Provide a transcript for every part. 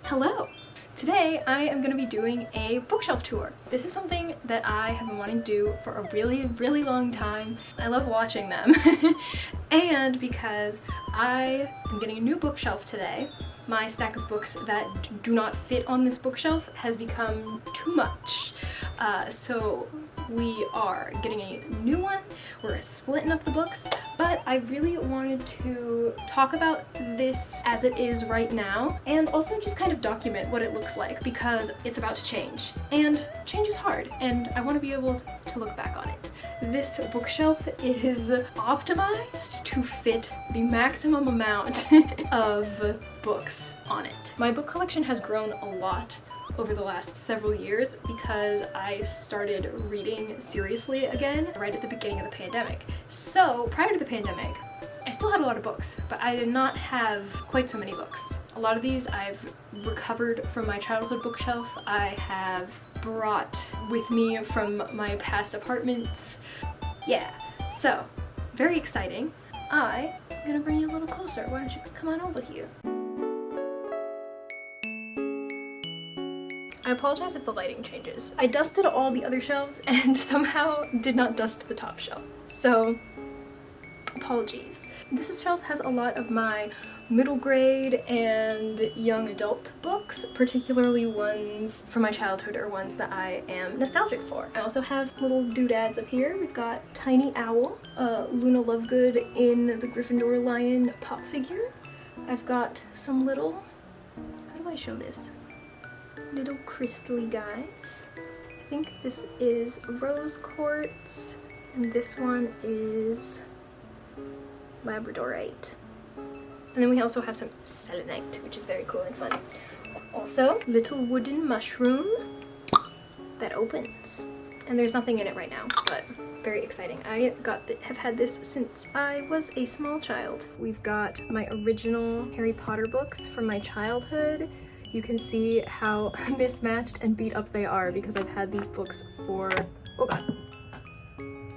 Hello! Today I am going to be doing a bookshelf tour. This is something that I have been wanting to do for a really long time. I love watching them. And because I am getting a new bookshelf today, my stack of books that do not fit on this bookshelf has become too much. So we are getting a new one. We're splitting up the books, but I really wanted to talk about this as it is right now and also just kind of document what it looks like because it's about to change. And change is hard, and I want to be able to look back on it. This bookshelf is optimized to fit the maximum amount of books on it. My book collection has grown a lot over the last several years because I started reading seriously again right at the beginning of the pandemic. So prior to the pandemic, I still had a lot of books, but I did not have quite so many books. A lot of these I've recovered from my childhood bookshelf. I have brought with me from my past apartments. Yeah, so very exciting. I'm gonna bring you a little closer. Why don't you come on over here? I apologize if the lighting changes. I dusted all the other shelves and somehow did not dust the top shelf. So, apologies. This shelf has a lot of my middle grade and young adult books, particularly ones from my childhood or ones that I am nostalgic for. I also have little doodads up here. We've got Tiny Owl, Luna Lovegood in the Gryffindor Lion pop figure. I've got some little, how do I show this? Little crystally guys. I think this is rose quartz, and this one is labradorite. And then we also have some selenite, which is very cool and fun. Also, little wooden mushroom that opens. And there's nothing in it right now, but very exciting. I have had this since I was a small child. We've got my original Harry Potter books from my childhood. You can see how mismatched and beat up they are because I've had these books for, oh god,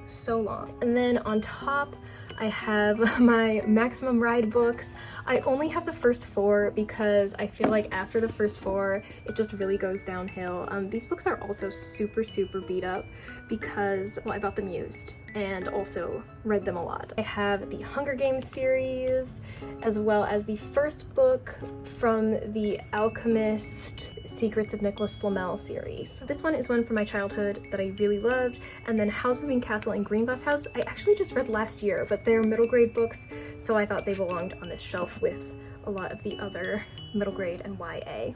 so long. And then on top, I have my Maximum Ride books. I only have the first 4 because I feel like after the first 4, it just really goes downhill. These books are also super beat up because, well, I bought them used and also read them a lot. I have the Hunger Games series, as well as the first book from the Alchemist Secrets of Nicholas Flamel series. This one is one from my childhood that I really loved, and then Howl's Moving Castle and Green Glass House I actually just read last year, but they're middle grade books, so I thought they belonged on this shelf with a lot of the other middle grade and YA.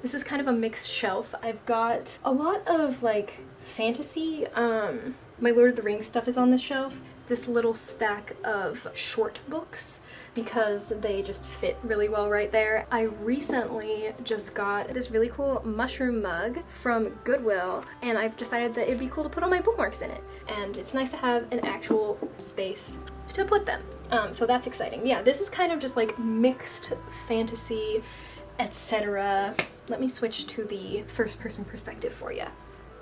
This is kind of a mixed shelf. I've got a lot of like fantasy, my Lord of the Rings stuff is on this shelf. This little stack of short books because they just fit really well right there. I recently just got this really cool mushroom mug from Goodwill, and I've decided that it'd be cool to put all my bookmarks in it. And it's nice to have an actual space to put them. So that's exciting. Yeah, this is kind of just like mixed fantasy, etc. Let me switch to the first person perspective for you.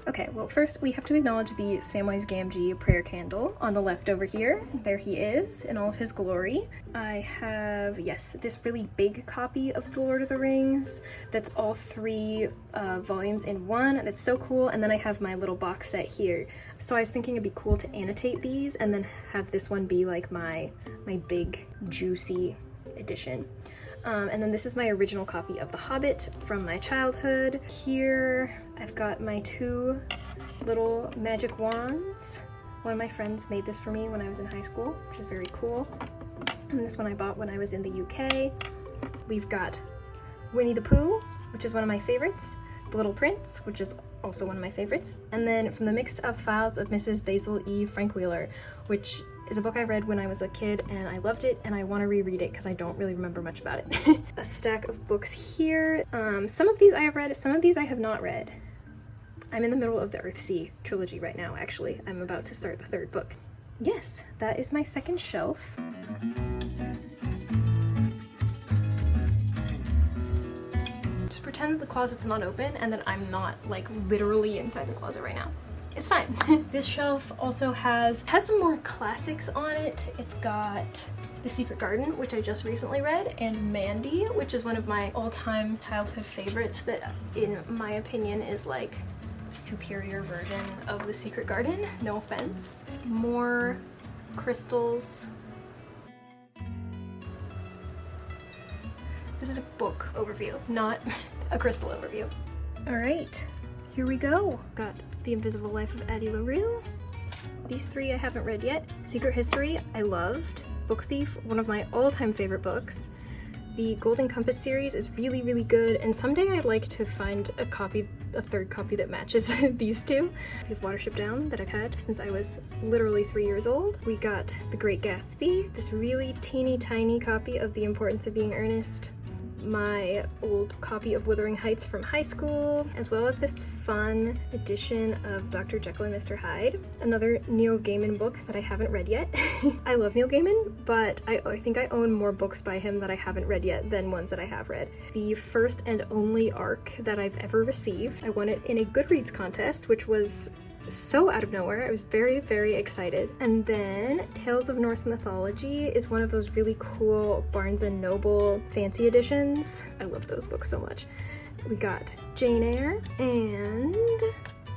Okay, well first we have to acknowledge the Samwise Gamgee prayer candle on the left over here. There he is in all of his glory. I have, yes, this really big copy of The Lord of the Rings that's all 3 volumes in one. That's so cool. And then I have my little box set here. So I was thinking it'd be cool to annotate these and then have this one be like my big juicy edition. And then this is my original copy of The Hobbit from my childhood. Here I've got my 2 little magic wands. One of my friends made this for me when I was in high school, which is very cool. And this one I bought when I was in the UK. We've got Winnie the Pooh, which is one of my favorites. The Little Prince, which is also one of my favorites. And then from the Mixed Up Files of Mrs. Basil E. Frankweiler, which is a book I read when I was a kid and I loved it and I want to reread it because I don't really remember much about it. A stack of books here. Some of these I have read, some of these I have not read. I'm in the middle of the Earthsea trilogy right now, actually. I'm about to start the 3rd book. Yes, that is my second shelf. Just pretend the closet's not open and that I'm not like literally inside the closet right now. it's fine. This shelf also has some more classics on it. It's got The Secret Garden, which I just recently read, and Mandy, which is one of my all-time childhood favorites that, in my opinion, is like superior version of The Secret Garden. No offense. More crystals. This is a book overview, not a crystal overview. All right, here we go. Got The Invisible Life of Addie LaRue. These three I haven't read yet. Secret History, I loved. Book Thief, one of my all-time favorite books. The Golden Compass series is really, really good, and someday I'd like to find a third copy that matches these two. We have Watership Down that I've had since I was literally 3 years old. We got The Great Gatsby, this really teeny tiny copy of The Importance of Being Earnest, my old copy of Wuthering Heights from high school, as well as this fun edition of Dr. Jekyll and Mr. Hyde, another Neil Gaiman book that I haven't read yet. I love Neil Gaiman, but I think I own more books by him that I haven't read yet than ones that I have read. The first and only ARC that I've ever received. I won it in a Goodreads contest, which was so out of nowhere. I was very, very excited. And then Tales of Norse Mythology is one of those really cool Barnes & Noble fancy editions. I love those books so much. We got Jane Eyre and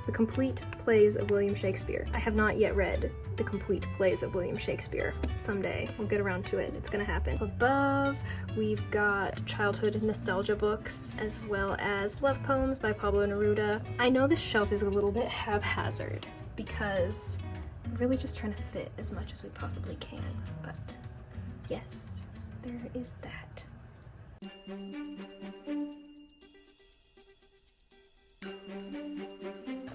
The Complete Plays of William Shakespeare. I have not yet read The Complete Plays of William Shakespeare. Someday we'll get around to it. It's gonna happen. Above, we've got childhood nostalgia books, as well as love poems by Pablo Neruda. I know this shelf is a little bit haphazard because we're really just trying to fit as much as we possibly can, but yes, there is that.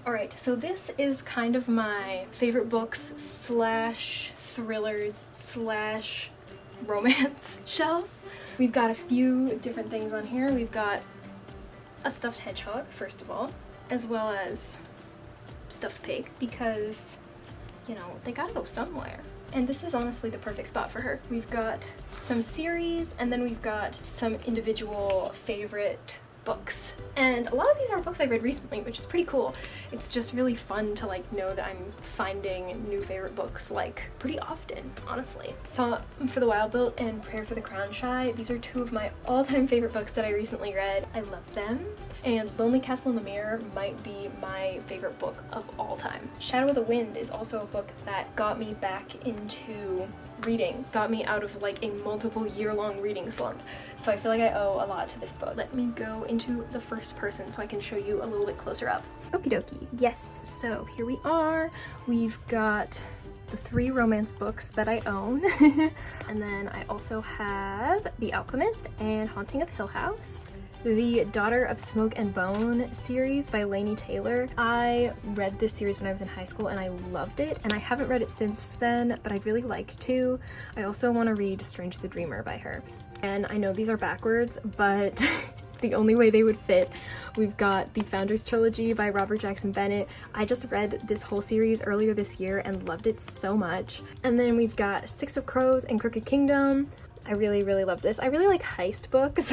Alright, so this is kind of my favorite books slash thrillers slash romance shelf. We've got a few different things on here. We've got a stuffed hedgehog, first of all, as well as stuffed pig, because, you know, they gotta go somewhere. And this is honestly the perfect spot for her. We've got some series, and then we've got some individual favorite books. And a lot of these are books I read recently, which is pretty cool. It's just really fun to like know that I'm finding new favorite books like pretty often, honestly. So For the Wild Built and Prayer for the Crown Shy, these are two of my all-time favorite books that I recently read. I love them. And Lonely Castle in the Mirror might be my favorite book of all time. Shadow of the Wind is also a book that got me back into reading, got me out of like a multiple year-long reading slump. So I feel like I owe a lot to this book. Let me go into the first person so I can show you a little bit closer up. Okie dokie. Yes, so here we are. We've got the 3 romance books that I own. And then I also have The Alchemist and Haunting of Hill House. The Daughter of Smoke and Bone series by Laini Taylor. I read this series when I was in high school and I loved it, and I haven't read it since then, but I'd really like to. I also want to read Strange the Dreamer by her. And I know these are backwards, but it's the only way they would fit. We've got the Founders Trilogy by Robert Jackson Bennett. I just read this whole series earlier this year and loved it so much. And then we've got Six of Crows and Crooked Kingdom. I really, really love this. I really like heist books.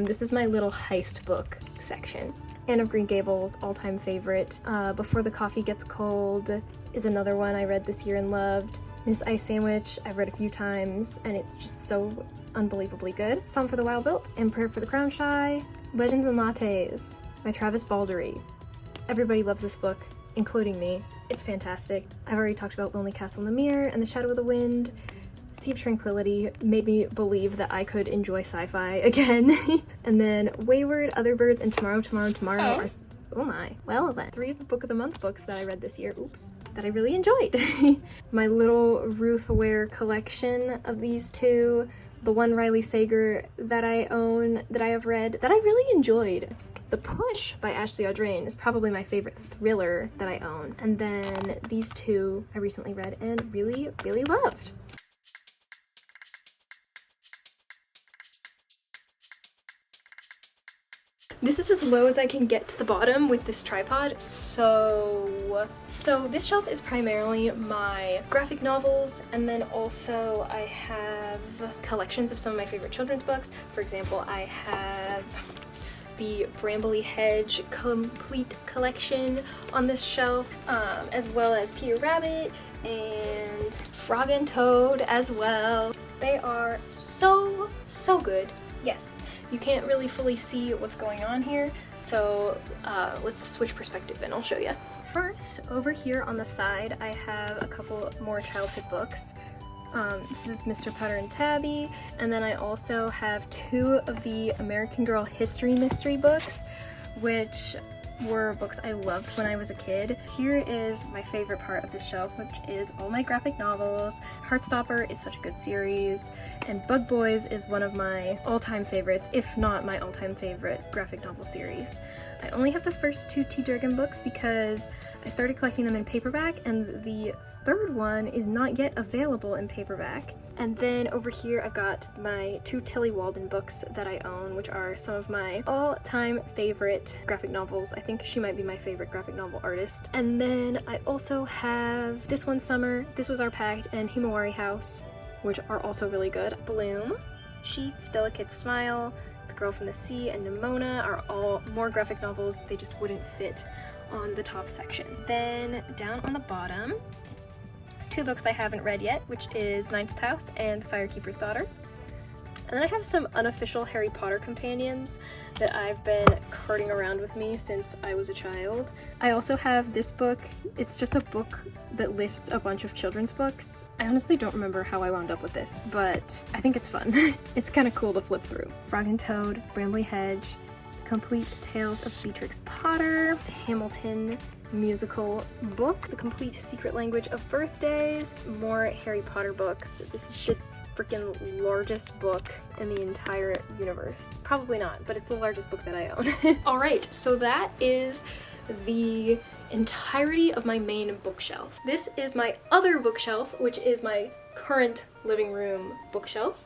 This is my little heist book section. Anne of Green Gables, all-time favorite. Before the Coffee Gets Cold is another one I read this year and loved. Miss Ice Sandwich, I've read a few times, and it's just so unbelievably good. Song for the Wild Built and Prayer for the Crown Shy. Legends and Lattes by Travis Baldree. Everybody loves this book, including me. It's fantastic. I've already talked about Lonely Castle in the Mirror and The Shadow of the Wind. Sea of Tranquility made me believe that I could enjoy sci-fi again. And then Wayward, Other Birds, and Tomorrow are, oh my, well then, 3 of the Book of the Month books that I read this year, oops, that I really enjoyed. My little Ruth Ware collection of these two, the one Riley Sager that I own, that I have read, that I really enjoyed. The Push by Ashley Audrain is probably my favorite thriller that I own. And then these two I recently read and really, really loved. This is as low as I can get to the bottom with this tripod, so this shelf is primarily my graphic novels, and then also I have collections of some of my favorite children's books. For example, I have the Brambly Hedge complete collection on this shelf, as well as Peter Rabbit and Frog and Toad as well. They are so good. Yes, you can't really fully see what's going on here, so let's switch perspective and I'll show you. First, over here on the side, I have a couple more childhood books. This is Mr. Potter and Tabby, and then I also have 2 of the American Girl history mystery books, which were books I loved when I was a kid. Here is my favorite part of this shelf, which is all my graphic novels. Heartstopper is such a good series, and Bug Boys is one of my all-time favorites, if not my all-time favorite graphic novel series. I only have the first 2 T-Dragon books because I started collecting them in paperback, and the 3rd one is not yet available in paperback. And then over here I've got my 2 Tilly Walden books that I own, which are some of my all-time favorite graphic novels. I think she might be my favorite graphic novel artist. And then I also have This One Summer, This Was Our Pact, and Himawari House, which are also really good. Bloom, Sheets, Delicate Smile, The Girl from the Sea, and Nimona are all more graphic novels. They just wouldn't fit on the top section. Then down on the bottom, 2 books I haven't read yet, which is Ninth House and The Firekeeper's Daughter. And then I have some unofficial Harry Potter companions that I've been carting around with me since I was a child. I also have this book. It's just a book that lists a bunch of children's books. I honestly don't remember how I wound up with this, but I think it's fun. It's kind of cool to flip through. Frog and Toad, Brambly Hedge, Complete Tales of Beatrix Potter, the Hamilton musical book, The Complete Secret Language of Birthdays, more Harry Potter books. This is the freaking largest book in the entire universe. Probably not, but it's the largest book that I own. Alright, so that is the entirety of my main bookshelf. This is my other bookshelf, which is my current living room bookshelf.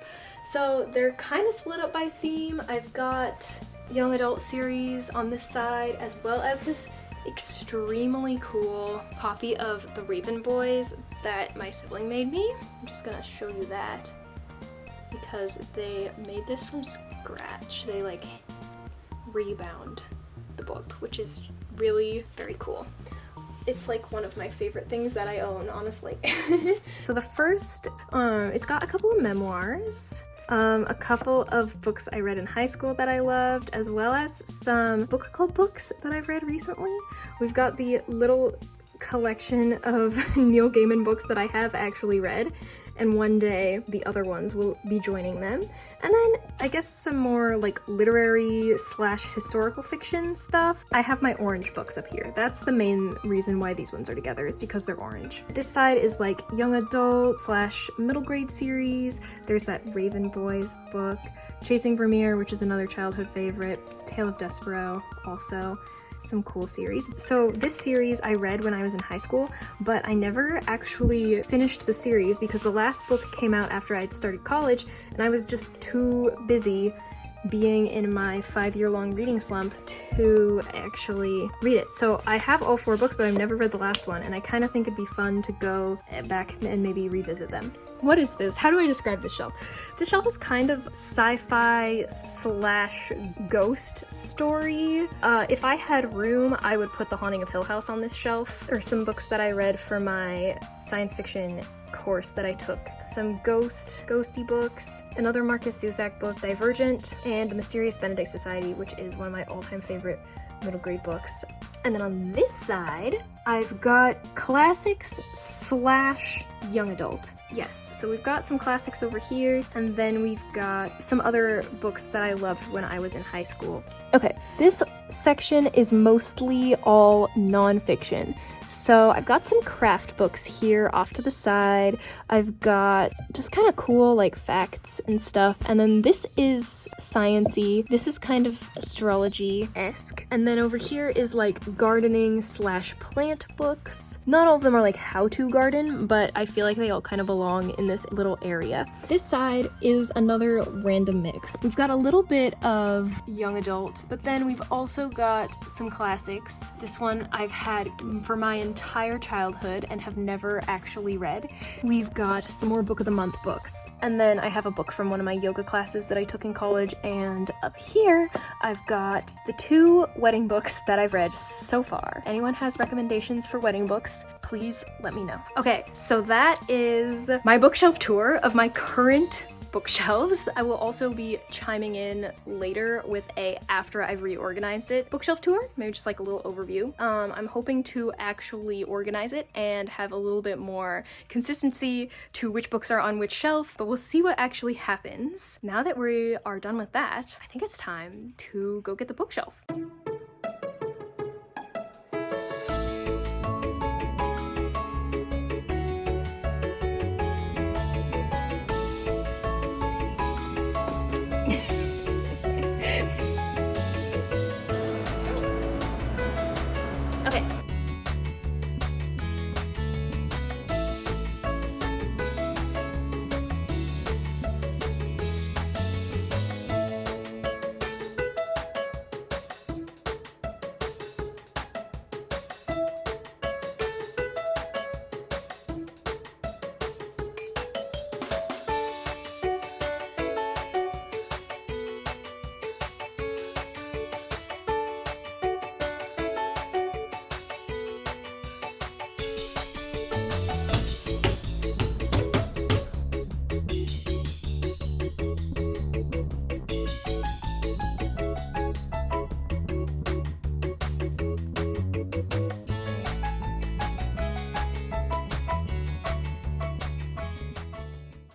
So they're kind of split up by theme. I've got young adult series on this side, as well as this extremely cool copy of The Raven Boys that my sibling made me. I'm just gonna show you that because they made this from scratch. They like rebound the book, which is really very cool. It's like one of my favorite things that I own, honestly. So the first, it's got a couple of memoirs, a couple of books I read in high school that I loved, as well as some book club books that I've read recently. We've got the little collection of Neil Gaiman books that I have actually read, and one day the other ones will be joining them. And then I guess some more like literary / historical fiction stuff. I have my orange books up here. That's the main reason why these ones are together, is because they're orange. This side is like young adult / middle grade series. There's that Raven Boys book, Chasing Vermeer, which is another childhood favorite, Tale of Despero also. Some cool series. So this series I read when I was in high school, but I never actually finished the series because the last book came out after I'd started college and I was just too busy being in my 5-year-long reading slump to actually read it. So I have all 4 books, but I've never read the last one, and I kind of think it'd be fun to go back and maybe revisit them. What is this? How do I describe this shelf? This shelf is kind of sci-fi / ghost story. If I had room, I would put The Haunting of Hill House on this shelf, or some books that I read for my science fiction course that I took. Some ghosty books, another Marcus Zusak book, Divergent, and The Mysterious Benedict Society, which is one of my all-time favorite middle grade books. And then on this side, I've got classics / young adult. Yes, so we've got some classics over here, and then we've got some other books that I loved when I was in high school. Okay, this section is mostly all nonfiction. So I've got some craft books here off to the side. I've got just kind of cool like facts and stuff. And then this is science-y. This is kind of astrology-esque. And then over here is like gardening / plant books. Not all of them are like how to garden, but I feel like they all kind of belong in this little area. This side is another random mix. We've got a little bit of young adult, but then we've also got some classics. This one I've had for my entire childhood and have never actually read. We've got some more book of the month books. And then I have a book from one of my yoga classes that I took in college. And up here, I've got the 2 wedding books that I've read so far. Anyone has recommendations for wedding books, please let me know. Okay, so that is my bookshelf tour of my current bookshelves. I will also be chiming in later with a after I've reorganized it bookshelf tour, maybe just like a little overview. I'm hoping to actually organize it and have a little bit more consistency to which books are on which shelf, but we'll see what actually happens. Now that we are done with that, I think it's time to go get the bookshelf. Okay.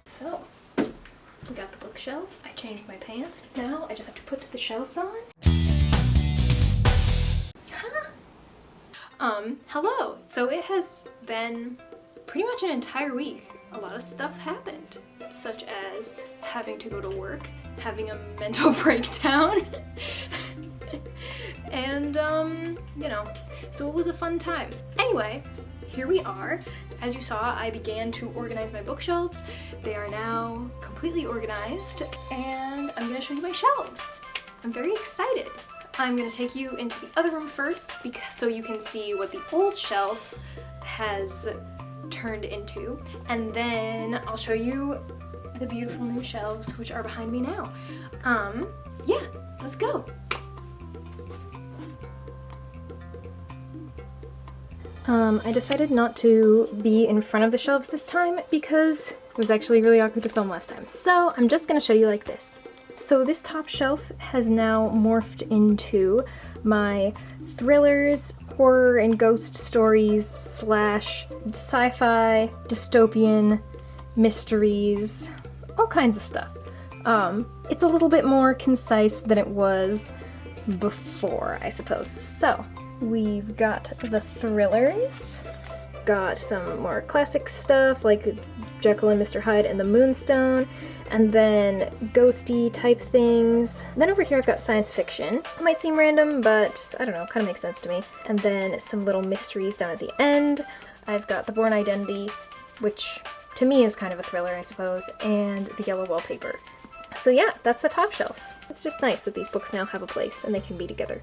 So, we got the bookshelf. I changed my pants. Now I just have to put the shelves on. Hello. So it has been pretty much an entire week. A lot of stuff happened, such as having to go to work, having a mental breakdown, and you know, so it was a fun time. Anyway, here we are. As you saw, I began to organize my bookshelves. They are now completely organized, and I'm gonna show you my shelves. I'm very excited. I'm gonna take you into the other room first, so you can see what the old shelf has turned into, and then I'll show you the beautiful new shelves which are behind me now. Yeah, let's go. I decided not to be in front of the shelves this time because it was actually really awkward to film last time. So I'm just gonna show you like this. So this top shelf has now morphed into my thrillers, horror and ghost stories / sci-fi, dystopian, mysteries, all kinds of stuff. It's a little bit more concise than it was before, I suppose. So we've got the thrillers, got some more classic stuff like Jekyll and Mr. Hyde and the Moonstone, and then ghosty type things. Then over here I've got science fiction. It might seem random, but I don't know, kind of makes sense to me. And then some little mysteries down at the end. I've got The Bourne Identity, which to me is kind of a thriller, I suppose, and the yellow wallpaper. So yeah, that's the top shelf. It's just nice that these books now have a place and they can be together.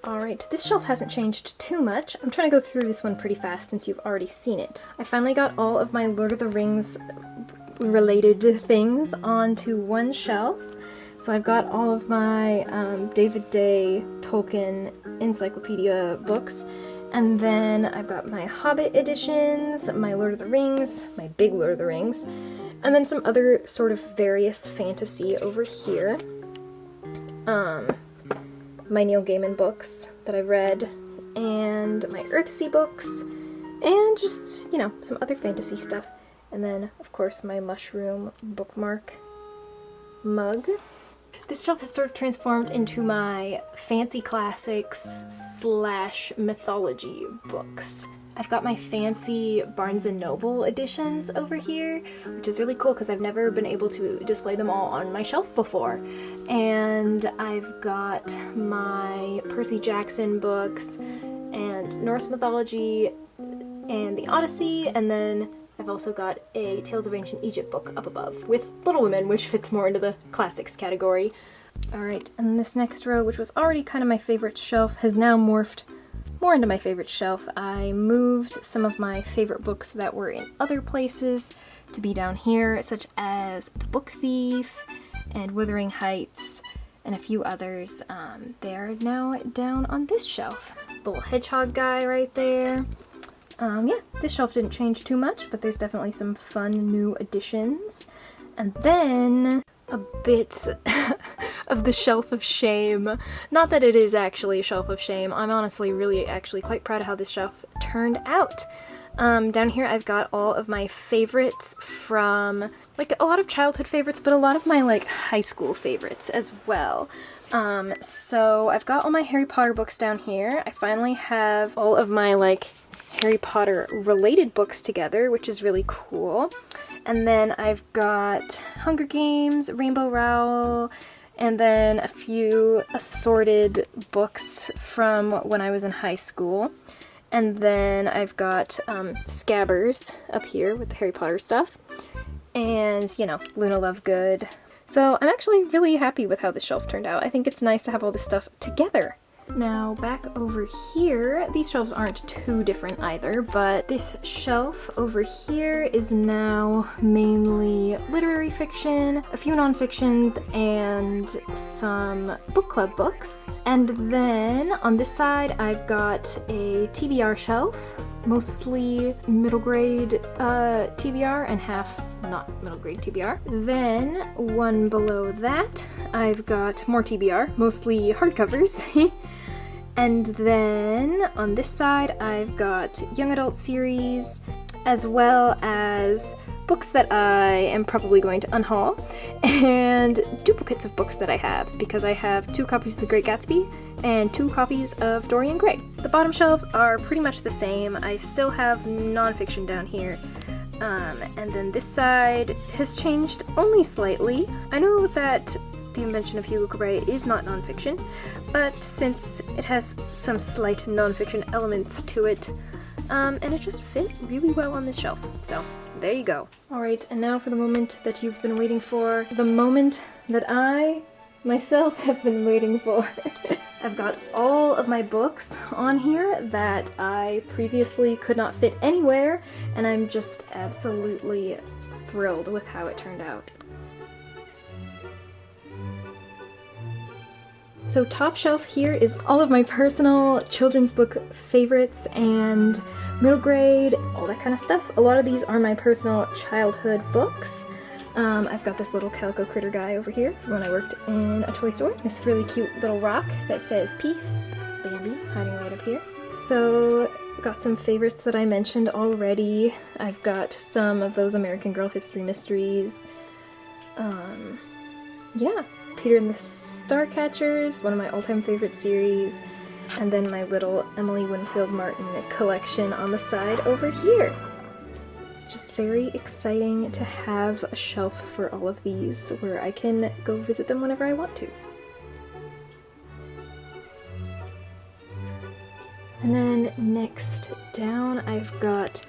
Alright, this shelf hasn't changed too much. I'm trying to go through this one pretty fast since you've already seen it. I finally got all of my Lord of the Rings related things onto one shelf. So I've got all of my David Day Tolkien encyclopedia books. And then I've got my Hobbit editions, my Lord of the Rings, my big Lord of the Rings, and then some other sort of various fantasy over here. My Neil Gaiman books that I've read, and my Earthsea books, and just, you know, some other fantasy stuff. And then, of course, my mushroom bookmark mug. This shelf has sort of transformed into my fancy classics / mythology books. I've got my fancy Barnes & Noble editions over here, which is really cool because I've never been able to display them all on my shelf before. And I've got my Percy Jackson books and Norse mythology and the Odyssey, and then I've also got a Tales of Ancient Egypt book up above with Little Women, which fits more into the classics category. Alright, and this next row, which was already kind of my favorite shelf, has now morphed more into my favorite shelf. I moved some of my favorite books that were in other places to be down here, such as The Book Thief and Wuthering Heights and a few others. They're now down on this shelf. Little hedgehog guy right there. Yeah, this shelf didn't change too much, but there's definitely some fun new additions. And then a bit of the shelf of shame. Not that it is actually a shelf of shame. I'm honestly really actually quite proud of how this shelf turned out. Down here I've got all of my favorites from, like, a lot of childhood favorites, but a lot of my, like, high school favorites as well. So I've got all my Harry Potter books down here. I finally have all of my, like, Harry Potter related books together, which is really cool. And then I've got Hunger Games, Rainbow Rowell, and then a few assorted books from when I was in high school. And then I've got Scabbers up here with the Harry Potter stuff. And, you know, Luna Lovegood. So I'm actually really happy with how this shelf turned out. I think it's nice to have all this stuff together. Now back over here, these shelves aren't too different either, but this shelf over here is now mainly literary fiction, a few nonfictions, and some book club books. And then on this side, I've got a TBR shelf, mostly middle grade TBR and half not middle grade TBR. Then one below that, I've got more TBR, mostly hardcovers. And then on this side, I've got young adult series, as well as books that I am probably going to unhaul, and duplicates of books that I have, because I have 2 copies of The Great Gatsby and 2 copies of Dorian Gray. The bottom shelves are pretty much the same. I still have nonfiction down here. And then this side has changed only slightly. I know that The Invention of Hugo Cabret is not nonfiction, but since it has some slight nonfiction elements to it, and it just fit really well on this shelf. So there you go. Alright, and now for the moment that you've been waiting for. The moment that I myself have been waiting for. I've got all of my books on here that I previously could not fit anywhere, and I'm just absolutely thrilled with how it turned out. So top shelf here is all of my personal children's book favorites and middle grade, all that kind of stuff. A lot of these are my personal childhood books. I've got this little calico critter guy over here from when I worked in a toy store. This really cute little rock that says peace, Bambi, hiding right up here. So got some favorites that I mentioned already. I've got some of those American Girl History Mysteries. Yeah. Peter and the Starcatchers, one of my all-time favorite series, and then my little Emily Winfield Martin collection on the side over here. It's just very exciting to have a shelf for all of these where I can go visit them whenever I want to. And then next down I've got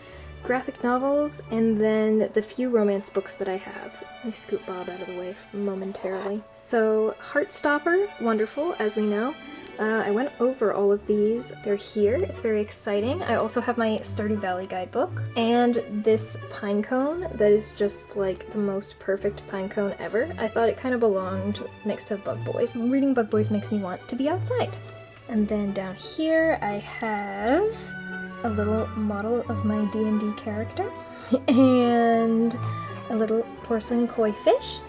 graphic novels and then the few romance books that I have. Let me scoot Bob out of the way momentarily. So Heartstopper, wonderful, as we know. I went over all of these. They're here. It's very exciting. I also have my Stardew Valley guidebook and this pine cone that is just like the most perfect pine cone ever. I thought it kind of belonged next to Bug Boys. Reading Bug Boys makes me want to be outside. And then down here I have a little model of my D&D character and a little porcelain koi fish.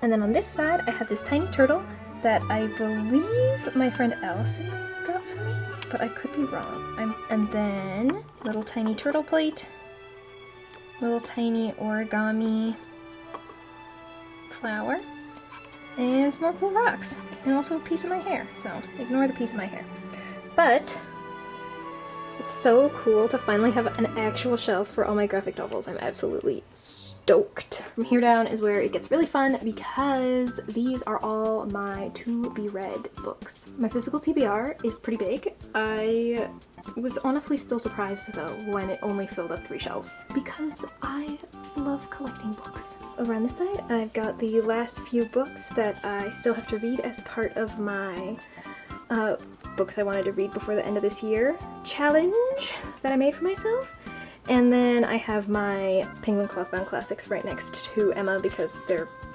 And then on this side I have this tiny turtle that I believe my friend Allison got for me, but I could be wrong. And then little tiny turtle plate, little tiny origami flower, and some more cool rocks, and also a piece of my hair, so ignore the piece of my hair. But it's so cool to finally have an actual shelf for all my graphic novels. I'm absolutely stoked. From here down is where it gets really fun because these are all my to-be-read books. My physical TBR is pretty big. I was honestly still surprised though when it only filled up 3 shelves because I love collecting books. Over on this side I've got the last few books that I still have to read as part of my books I wanted to read before the end of this year challenge that I made for myself. And then I have my Penguin Clothbound Classics right next to Emma because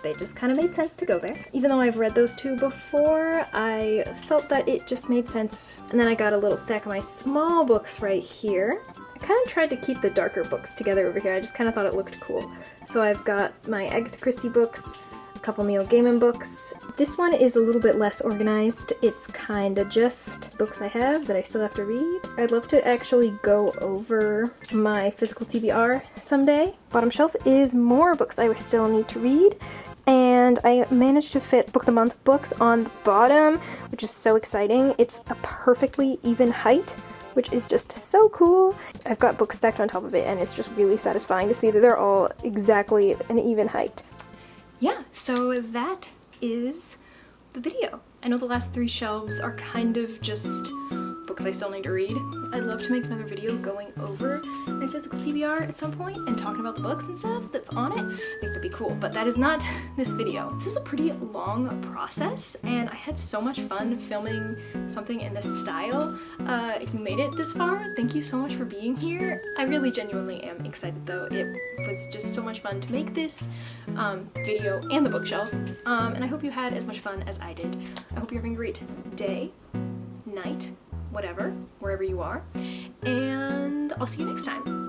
they just kind of made sense to go there. Even though I've read those two before, I felt that it just made sense. And then I got a little stack of my small books right here. I kind of tried to keep the darker books together over here. I just kind of thought it looked cool. So I've got my Agatha Christie books, a couple Neil Gaiman books. This one is a little bit less organized. It's kind of just books I have that I still have to read. I'd love to actually go over my physical TBR someday. Bottom shelf is more books I still need to read. And I managed to fit Book of the Month books on the bottom, which is so exciting. It's a perfectly even height, which is just so cool. I've got books stacked on top of it, and it's just really satisfying to see that they're all exactly an even height. Yeah, so that is the video. I know the last 3 shelves are kind of just books I still need to read. I'd love to make another video going over my physical TBR at some point and talking about the books and stuff that's on it. I think that'd be cool, but that is not this video. This is a pretty long process, and I had so much fun filming something in this style. If you made it this far, thank you so much for being here. I really genuinely am excited though. It was just so much fun to make this video and the bookshelf, and I hope you had as much fun as I did. I hope you're having a great day, night, whatever, wherever you are, and I'll see you next time.